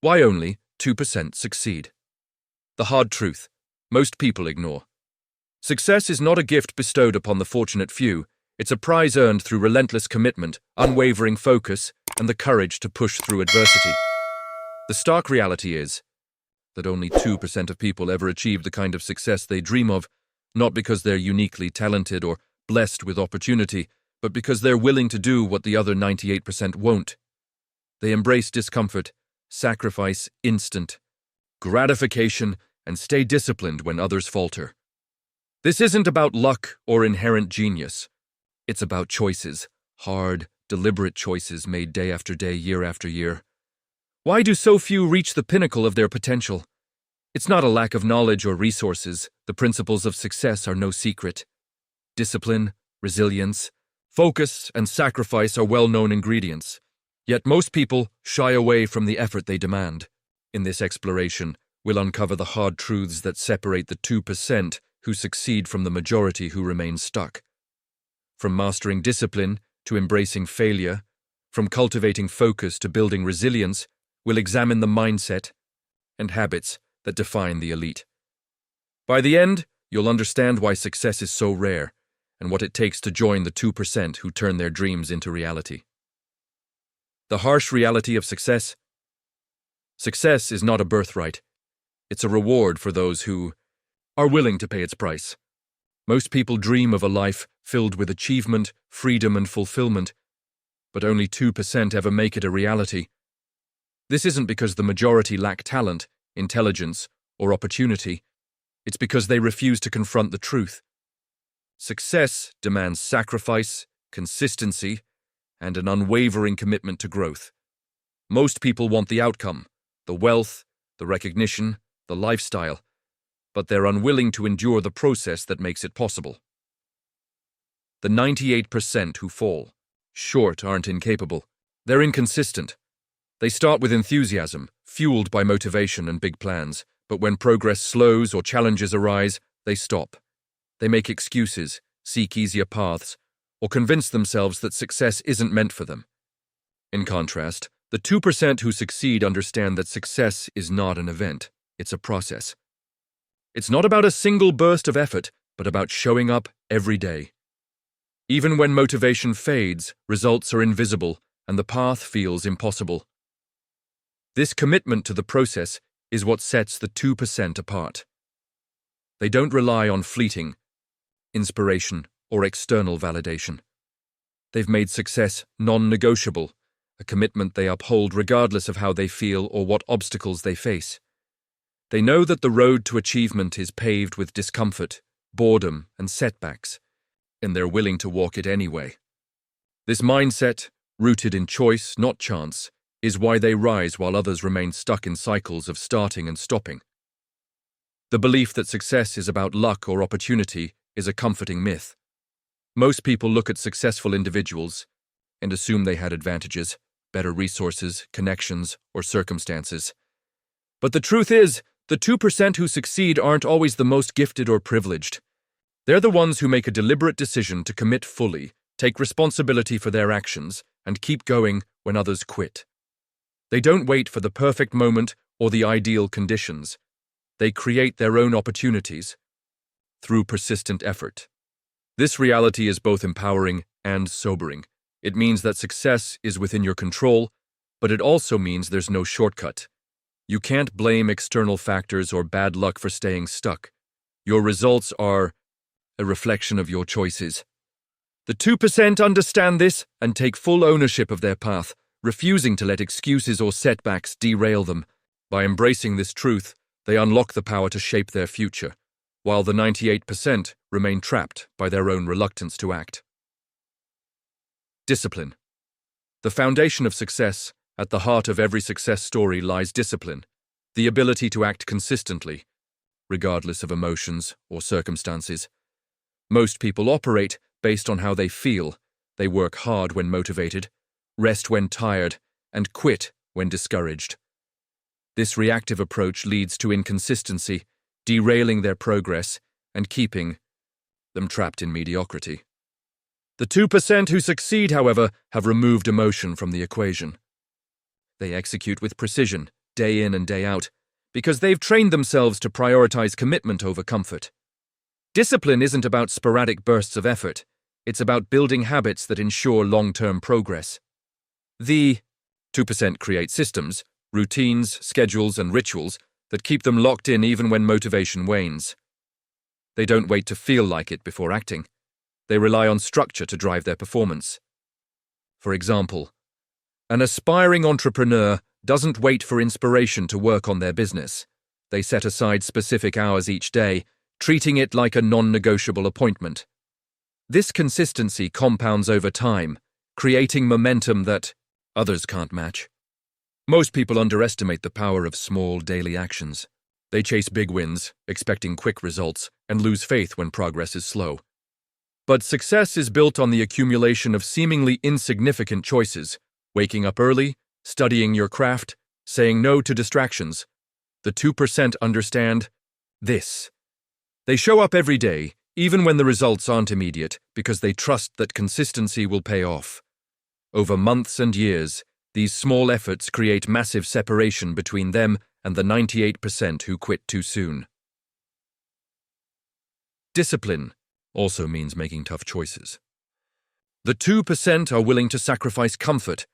Why only 2% succeed? The hard truth, most people ignore. Success is not a gift bestowed upon the fortunate few, it's a prize earned through relentless commitment, unwavering focus, and the courage to push through adversity. The stark reality is that only 2% of people ever achieve the kind of success they dream of, not because they're uniquely talented or blessed with opportunity, but because they're willing to do what the other 98% won't. They embrace discomfort, sacrifice instant gratification, and stay disciplined when others falter. This isn't about luck or inherent genius. It's about choices, hard, deliberate choices made day after day, year after year. Why do so few reach the pinnacle of their potential? It's not a lack of knowledge or resources. The principles of success are no secret. Discipline, resilience, focus, and sacrifice are well-known ingredients. Yet most people shy away from the effort they demand. In this exploration, we'll uncover the hard truths that separate the 2% who succeed from the majority who remain stuck. From mastering discipline to embracing failure, from cultivating focus to building resilience, we'll examine the mindset and habits that define the elite. By the end, you'll understand why success is so rare and what it takes to join the 2% who turn their dreams into reality. The harsh reality of success. Success is not a birthright. It's a reward for those who are willing to pay its price. Most people dream of a life filled with achievement, freedom, and fulfillment, but only 2% ever make it a reality. This isn't because the majority lack talent, intelligence, or opportunity. It's because they refuse to confront the truth. Success demands sacrifice, consistency, and an unwavering commitment to growth. Most people want the outcome, the wealth, the recognition, the lifestyle, but they're unwilling to endure the process that makes it possible. The 98% who fall short aren't incapable. They're inconsistent. They start with enthusiasm, fueled by motivation and big plans, but when progress slows or challenges arise, they stop. They make excuses, seek easier paths, or convince themselves that success isn't meant for them. In contrast, the 2% who succeed understand that success is not an event, it's a process. It's not about a single burst of effort, but about showing up every day. Even when motivation fades, results are invisible, and the path feels impossible. This commitment to the process is what sets the 2% apart. They don't rely on fleeting inspiration or external validation. They've made success non-negotiable, a commitment they uphold regardless of how they feel or what obstacles they face. They know that the road to achievement is paved with discomfort, boredom, and setbacks, and they're willing to walk it anyway. This mindset, rooted in choice, not chance, is why they rise while others remain stuck in cycles of starting and stopping. The belief that success is about luck or opportunity is a comforting myth. Most people look at successful individuals and assume they had advantages, better resources, connections, or circumstances. But the truth is, the 2% who succeed aren't always the most gifted or privileged. They're the ones who make a deliberate decision to commit fully, take responsibility for their actions, and keep going when others quit. They don't wait for the perfect moment or the ideal conditions. They create their own opportunities through persistent effort. This reality is both empowering and sobering. It means that success is within your control, but it also means there's no shortcut. You can't blame external factors or bad luck for staying stuck. Your results are a reflection of your choices. The 2% understand this and take full ownership of their path, refusing to let excuses or setbacks derail them. By embracing this truth, they unlock the power to shape their future, while the 98% remain trapped by their own reluctance to act. Discipline. The foundation of success. At the heart of every success story lies discipline, the ability to act consistently, regardless of emotions or circumstances. Most people operate based on how they feel. They work hard when motivated, rest when tired, and quit when discouraged. This reactive approach leads to inconsistency, derailing their progress and keeping them trapped in mediocrity. The 2% who succeed, however, have removed emotion from the equation. They execute with precision, day in and day out, because they've trained themselves to prioritize commitment over comfort. Discipline isn't about sporadic bursts of effort. It's about building habits that ensure long-term progress. The 2% create systems, routines, schedules, and rituals that keep them locked in even when motivation wanes. They don't wait to feel like it before acting. They rely on structure to drive their performance. For example, an aspiring entrepreneur doesn't wait for inspiration to work on their business. They set aside specific hours each day, treating it like a non-negotiable appointment. This consistency compounds over time, creating momentum that others can't match. Most people underestimate the power of small daily actions. They chase big wins, expecting quick results, and lose faith when progress is slow. But success is built on the accumulation of seemingly insignificant choices: waking up early, studying your craft, saying no to distractions. The 2% understand this. They show up every day, even when the results aren't immediate, because they trust that consistency will pay off. Over months and years, these small efforts create massive separation between them and the 98% who quit too soon. Discipline also means making tough choices. The 2% are willing to sacrifice comfort,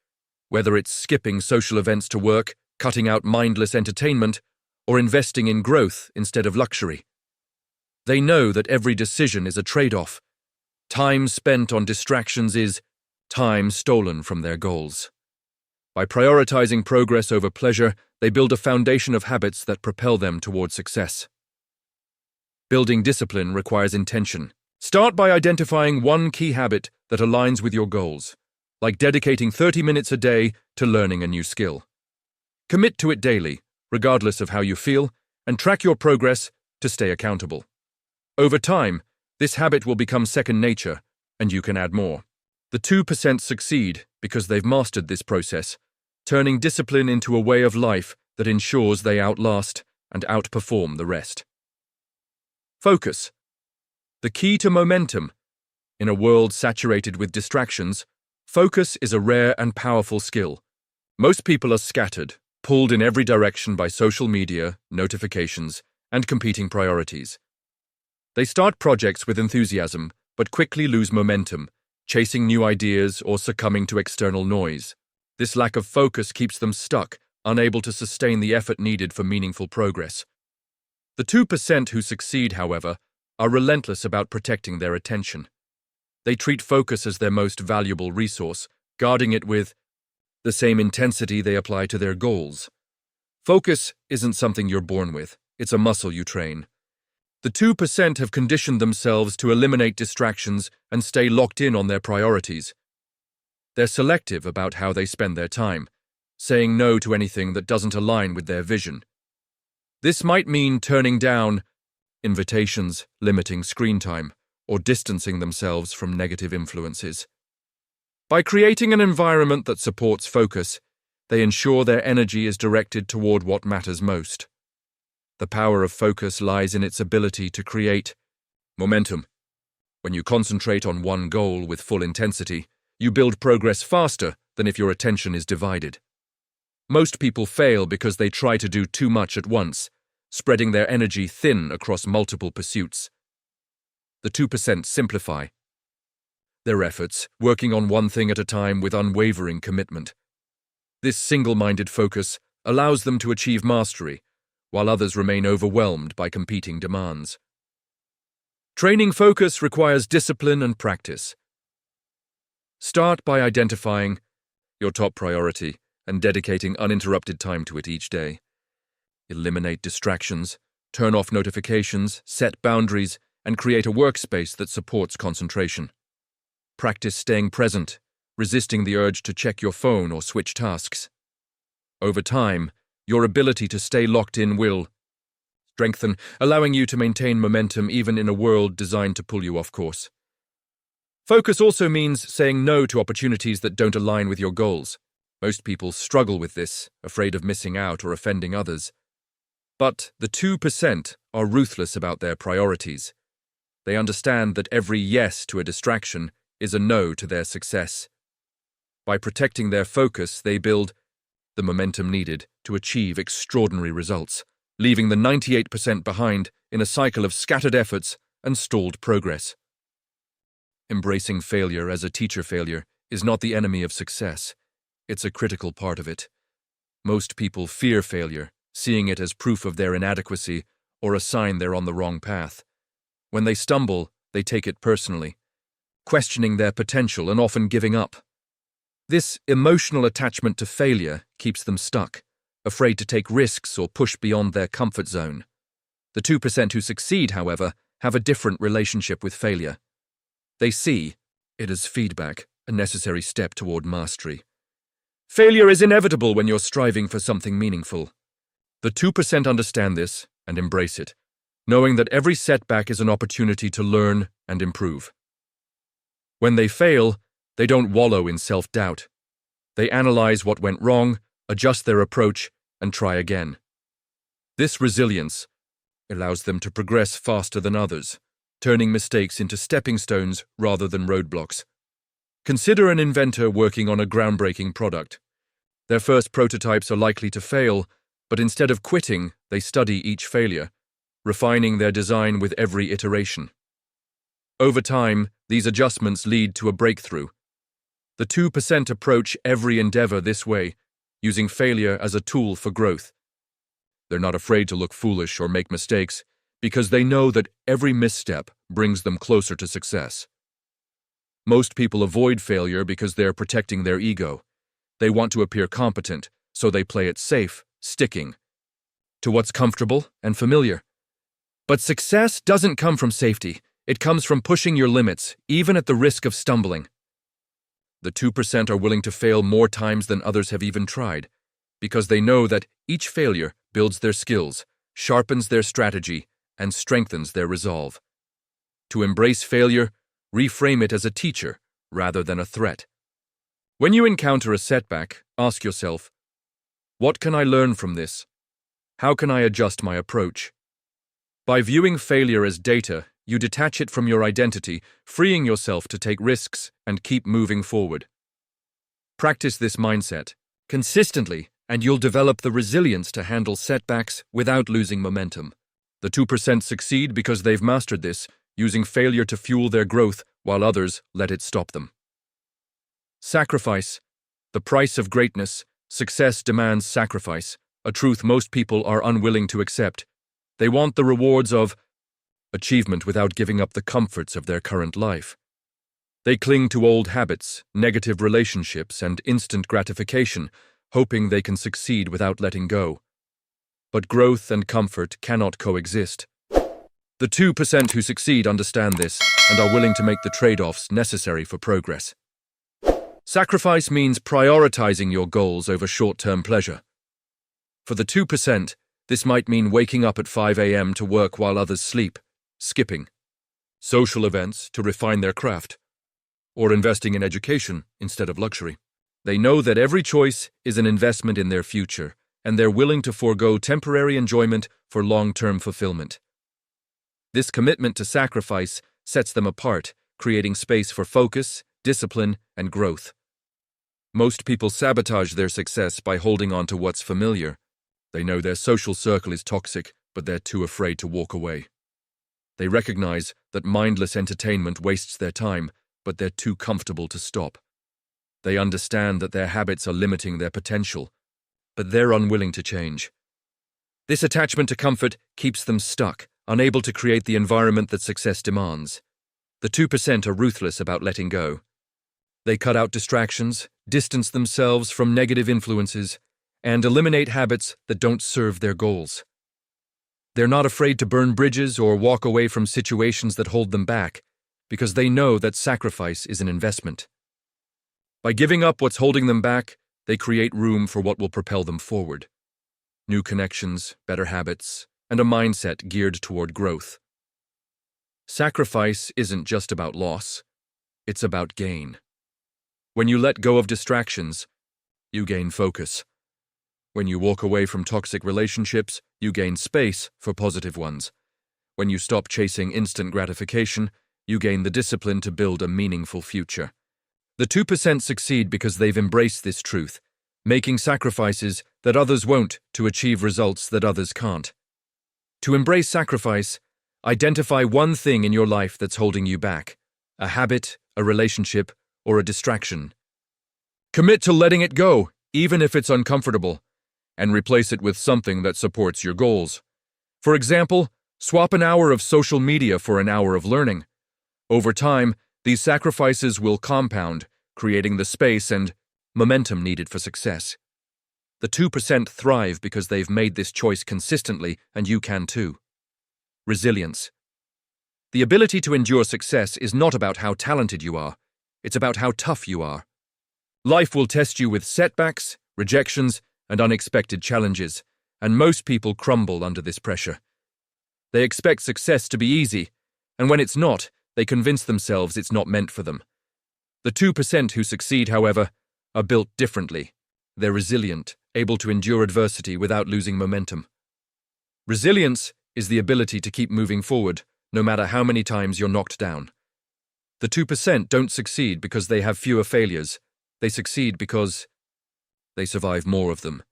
whether it's skipping social events to work, cutting out mindless entertainment, or investing in growth instead of luxury. They know that every decision is a trade-off. Time spent on distractions is time stolen from their goals. By prioritizing progress over pleasure, they build a foundation of habits that propel them toward success. Building discipline requires intention. Start by identifying one key habit that aligns with your goals, like dedicating 30 minutes a day to learning a new skill. Commit to it daily, regardless of how you feel, and track your progress to stay accountable. Over time, this habit will become second nature, and you can add more. The 2% succeed because they've mastered this process, turning discipline into a way of life that ensures they outlast and outperform the rest. Focus. The key to momentum. In a world saturated with distractions, focus is a rare and powerful skill. Most people are scattered, pulled in every direction by social media, notifications, and competing priorities. They start projects with enthusiasm, but quickly lose momentum, chasing new ideas or succumbing to external noise. This lack of focus keeps them stuck, unable to sustain the effort needed for meaningful progress. The 2% who succeed, however, are relentless about protecting their attention. They treat focus as their most valuable resource, guarding it with the same intensity they apply to their goals. Focus isn't something you're born with, it's a muscle you train. The 2% have conditioned themselves to eliminate distractions and stay locked in on their priorities. They're selective about how they spend their time, saying no to anything that doesn't align with their vision. This might mean turning down invitations, limiting screen time, or distancing themselves from negative influences. By creating an environment that supports focus, they ensure their energy is directed toward what matters most. The power of focus lies in its ability to create momentum. When you concentrate on one goal with full intensity, you build progress faster than if your attention is divided. Most people fail because they try to do too much at once, spreading their energy thin across multiple pursuits. The 2% simplify their efforts, working on one thing at a time with unwavering commitment. This single-minded focus allows them to achieve mastery, while others remain overwhelmed by competing demands. Training focus requires discipline and practice. Start by identifying your top priority and dedicating uninterrupted time to it each day. Eliminate distractions, turn off notifications, set boundaries, and create a workspace that supports concentration. Practice staying present, resisting the urge to check your phone or switch tasks. Over time, your ability to stay locked in will strengthen, allowing you to maintain momentum even in a world designed to pull you off course. Focus also means saying no to opportunities that don't align with your goals. Most people struggle with this, afraid of missing out or offending others. But the 2% are ruthless about their priorities. They understand that every yes to a distraction is a no to their success. By protecting their focus, they build the momentum needed to achieve extraordinary results, leaving the 98% behind in a cycle of scattered efforts and stalled progress. Embracing failure as a teacher failure is not the enemy of success. It's a critical part of it. Most people fear failure, seeing it as proof of their inadequacy or a sign they're on the wrong path. When they stumble, they take it personally, questioning their potential and often giving up. This emotional attachment to failure keeps them stuck, afraid to take risks or push beyond their comfort zone. The 2% who succeed, however, have a different relationship with failure. They see it as feedback, a necessary step toward mastery. Failure is inevitable when you're striving for something meaningful. The 2% understand this and embrace it, knowing that every setback is an opportunity to learn and improve. When they fail, they don't wallow in self-doubt. They analyze what went wrong, adjust their approach, and try again. This resilience allows them to progress faster than others, turning mistakes into stepping stones rather than roadblocks. Consider an inventor working on a groundbreaking product. Their first prototypes are likely to fail, but instead of quitting, they study each failure, refining their design with every iteration. Over time, these adjustments lead to a breakthrough. The 2% approach every endeavor this way, using failure as a tool for growth. They're not afraid to look foolish or make mistakes because they know that every misstep brings them closer to success. Most people avoid failure because they're protecting their ego. They want to appear competent, so they play it safe, sticking to what's comfortable and familiar. But success doesn't come from safety. It comes from pushing your limits, even at the risk of stumbling. The 2% are willing to fail more times than others have even tried, because they know that each failure builds their skills, sharpens their strategy, and strengthens their resolve. To embrace failure, reframe it as a teacher rather than a threat. When you encounter a setback, ask yourself, what can I learn from this? How can I adjust my approach? By viewing failure as data, you detach it from your identity, freeing yourself to take risks and keep moving forward. Practice this mindset consistently, and you'll develop the resilience to handle setbacks without losing momentum. The 2% succeed because they've mastered this, using failure to fuel their growth while others let it stop them. Sacrifice. The price of greatness. Success demands sacrifice, a truth most people are unwilling to accept. They want the rewards of achievement without giving up the comforts of their current life. They cling to old habits, negative relationships, and instant gratification, hoping they can succeed without letting go. But growth and comfort cannot coexist. The 2% who succeed understand this and are willing to make the trade-offs necessary for progress. Sacrifice means prioritizing your goals over short-term pleasure. For the 2%, this might mean waking up at 5 a.m. to work while others sleep, skipping social events to refine their craft, or investing in education instead of luxury. They know that every choice is an investment in their future, and they're willing to forego temporary enjoyment for long-term fulfillment. This commitment to sacrifice sets them apart, creating space for focus, discipline, and growth. Most people sabotage their success by holding on to what's familiar. They know their social circle is toxic, but they're too afraid to walk away. They recognize that mindless entertainment wastes their time, but they're too comfortable to stop. They understand that their habits are limiting their potential, but they're unwilling to change. This attachment to comfort keeps them stuck, unable to create the environment that success demands. The 2% are ruthless about letting go. They cut out distractions, distance themselves from negative influences, and eliminate habits that don't serve their goals. They're not afraid to burn bridges or walk away from situations that hold them back, because they know that sacrifice is an investment. By giving up what's holding them back, they create room for what will propel them forward. New connections, better habits, and a mindset geared toward growth. Sacrifice isn't just about loss, it's about gain. When you let go of distractions, you gain focus. When you walk away from toxic relationships, you gain space for positive ones. When you stop chasing instant gratification, you gain the discipline to build a meaningful future. The 2% succeed because they've embraced this truth. making sacrifices that others won't to achieve results that others can't. To embrace sacrifice, identify one thing in your life that's holding you back, a habit, a relationship, or a distraction. Commit to letting it go, even if it's uncomfortable, and replace it with something that supports your goals. For example, swap an hour of social media for an hour of learning. Over time, these sacrifices will compound, creating the space and momentum needed for success. The 2% thrive because they've made this choice consistently, and you can too. Resilience. The ability to endure success is not about how talented you are, it's about how tough you are. Life will test you with setbacks, rejections, and unexpected challenges, and most people crumble under this pressure. They expect success to be easy, and when it's not, they convince themselves it's not meant for them. The 2% who succeed, however, are built differently. They're resilient, able to endure adversity without losing momentum. Resilience is the ability to keep moving forward, no matter how many times you're knocked down. The 2% don't succeed because they have fewer failures. They succeed because they survive more of them.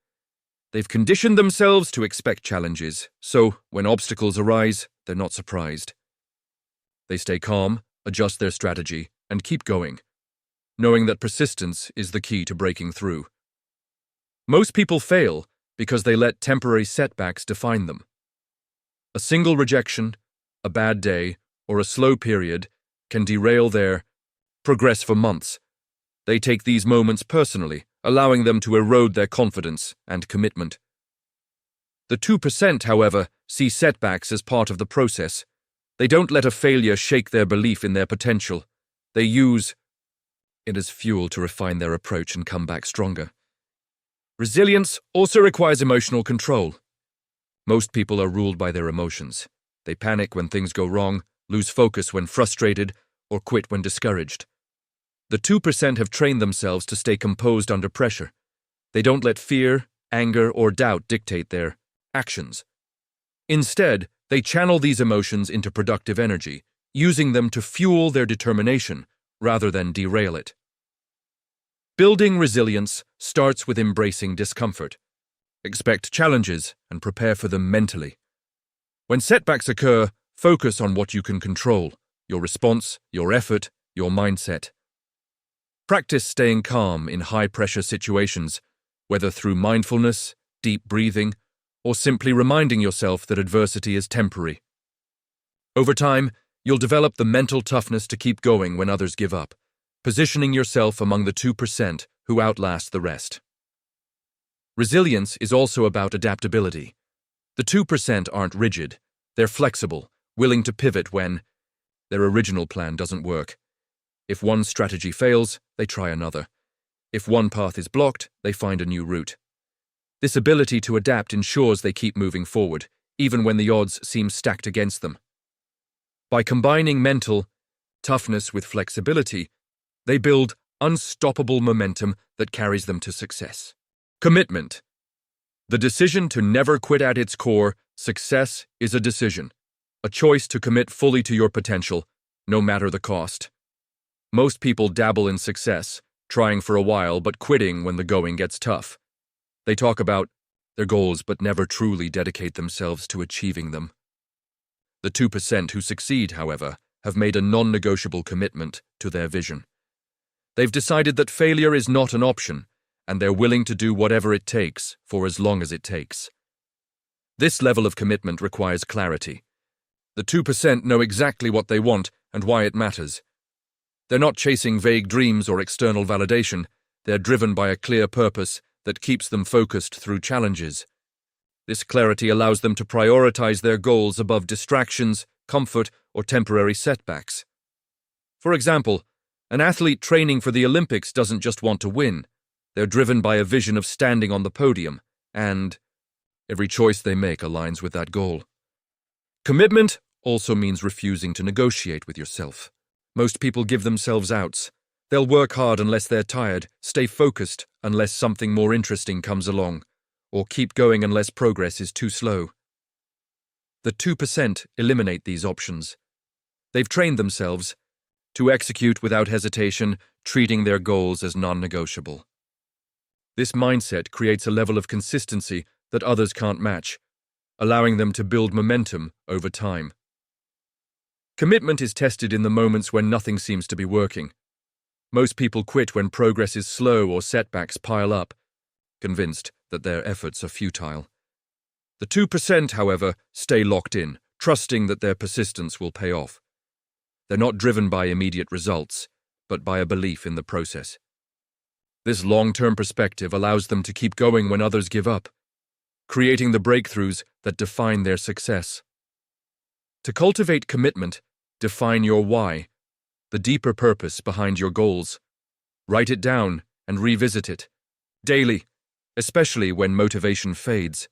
They've conditioned themselves to expect challenges, so when obstacles arise, they're not surprised. They stay calm, adjust their strategy, and keep going, knowing that persistence is the key to breaking through. Most people fail because they let temporary setbacks define them. A single rejection, a bad day, or a slow period can derail their progress for months. They take these moments personally, allowing them to erode their confidence and commitment. The 2%, however, see setbacks as part of the process. They don't let a failure shake their belief in their potential. They use it as fuel to refine their approach and come back stronger. Resilience also requires emotional control. Most people are ruled by their emotions. They panic when things go wrong, lose focus when frustrated, or quit when discouraged. The 2% have trained themselves to stay composed under pressure. They don't let fear, anger, or doubt dictate their actions. Instead, they channel these emotions into productive energy, using them to fuel their determination rather than derail it. Building resilience starts with embracing discomfort. Expect challenges and prepare for them mentally. When setbacks occur, focus on what you can control: your response, your effort, your mindset. Practice staying calm in high-pressure situations, whether through mindfulness, deep breathing, or simply reminding yourself that adversity is temporary. Over time, you'll develop the mental toughness to keep going when others give up, positioning yourself among the 2% who outlast the rest. Resilience is also about adaptability. The 2% aren't rigid. They're flexible, willing to pivot when their original plan doesn't work. If one strategy fails, they try another. If one path is blocked, they find a new route. This ability to adapt ensures they keep moving forward, even when the odds seem stacked against them. By combining mental toughness with flexibility, they build unstoppable momentum that carries them to success. Commitment. The decision to never quit. At its core, success is a decision, a choice to commit fully to your potential, no matter the cost. Most people dabble in success, trying for a while but quitting when the going gets tough. They talk about their goals but never truly dedicate themselves to achieving them. The 2% who succeed, however, have made a non-negotiable commitment to their vision. They've decided that failure is not an option, and they're willing to do whatever it takes for as long as it takes. This level of commitment requires clarity. The 2% know exactly what they want and why it matters. They're not chasing vague dreams or external validation. They're driven by a clear purpose that keeps them focused through challenges. This clarity allows them to prioritize their goals above distractions, comfort, or temporary setbacks. For example, an athlete training for the Olympics doesn't just want to win. They're driven by a vision of standing on the podium, and every choice they make aligns with that goal. Commitment also means refusing to negotiate with yourself. Most people give themselves outs. They'll work hard unless they're tired, stay focused unless something more interesting comes along, or keep going unless progress is too slow. The 2% eliminate these options. They've trained themselves to execute without hesitation, treating their goals as non-negotiable. This mindset creates a level of consistency that others can't match, allowing them to build momentum over time. Commitment is tested in the moments when nothing seems to be working. Most people quit when progress is slow or setbacks pile up, convinced that their efforts are futile. The 2%, however, stay locked in, trusting that their persistence will pay off. They're not driven by immediate results, but by a belief in the process. This long-term perspective allows them to keep going when others give up, creating the breakthroughs that define their success. To cultivate commitment, define your why, the deeper purpose behind your goals. Write it down and revisit it daily, especially when motivation fades.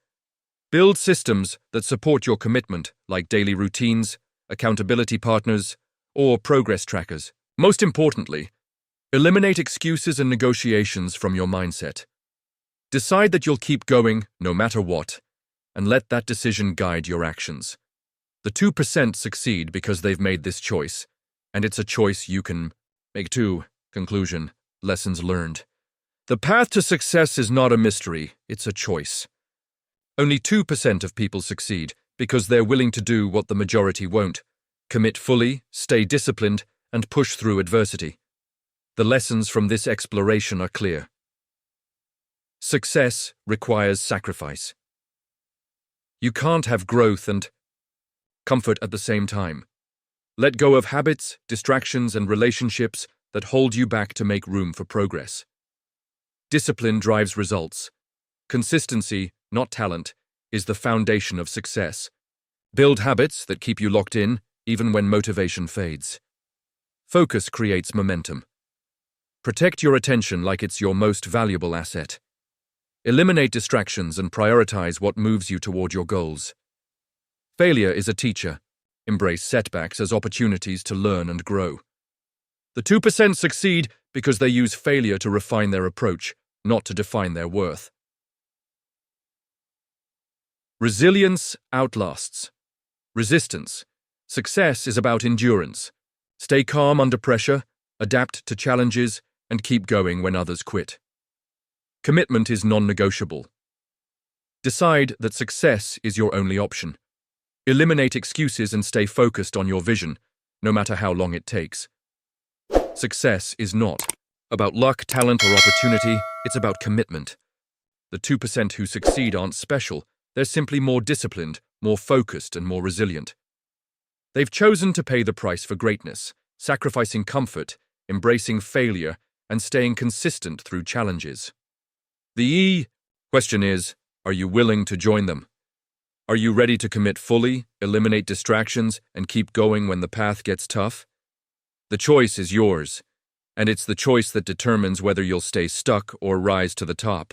Build systems that support your commitment, like daily routines, accountability partners, or progress trackers. Most importantly, eliminate excuses and negotiations from your mindset. Decide that you'll keep going no matter what, and let that decision guide your actions. The 2% succeed because they've made this choice, and it's a choice you can make too. Conclusion. Lessons learned. The path to success is not a mystery, it's a choice. Only 2% of people succeed because they're willing to do what the majority won't: commit fully, stay disciplined, and push through adversity. The lessons from this exploration are clear. Success requires sacrifice. You can't have growth and comfort at the same time. Let go of habits, distractions, and relationships that hold you back to make room for progress. Discipline drives results. Consistency, not talent, is the foundation of success. Build habits that keep you locked in, even when motivation fades. Focus creates momentum. Protect your attention like it's your most valuable asset. Eliminate distractions and prioritize what moves you toward your goals. Failure is a teacher. Embrace setbacks as opportunities to learn and grow. The 2% succeed because they use failure to refine their approach, not to define their worth. Resilience outlasts resistance. Success is about endurance. Stay calm under pressure, adapt to challenges, and keep going when others quit. Commitment is non-negotiable. Decide that success is your only option. Eliminate excuses and stay focused on your vision, no matter how long it takes. Success is not about luck, talent, or opportunity, it's about commitment. The 2% who succeed aren't special, they're simply more disciplined, more focused, and more resilient. They've chosen to pay the price for greatness, sacrificing comfort, embracing failure, and staying consistent through challenges. The question is, are you willing to join them? Are you ready to commit fully, eliminate distractions, and keep going when the path gets tough? The choice is yours, and it's the choice that determines whether you'll stay stuck or rise to the top.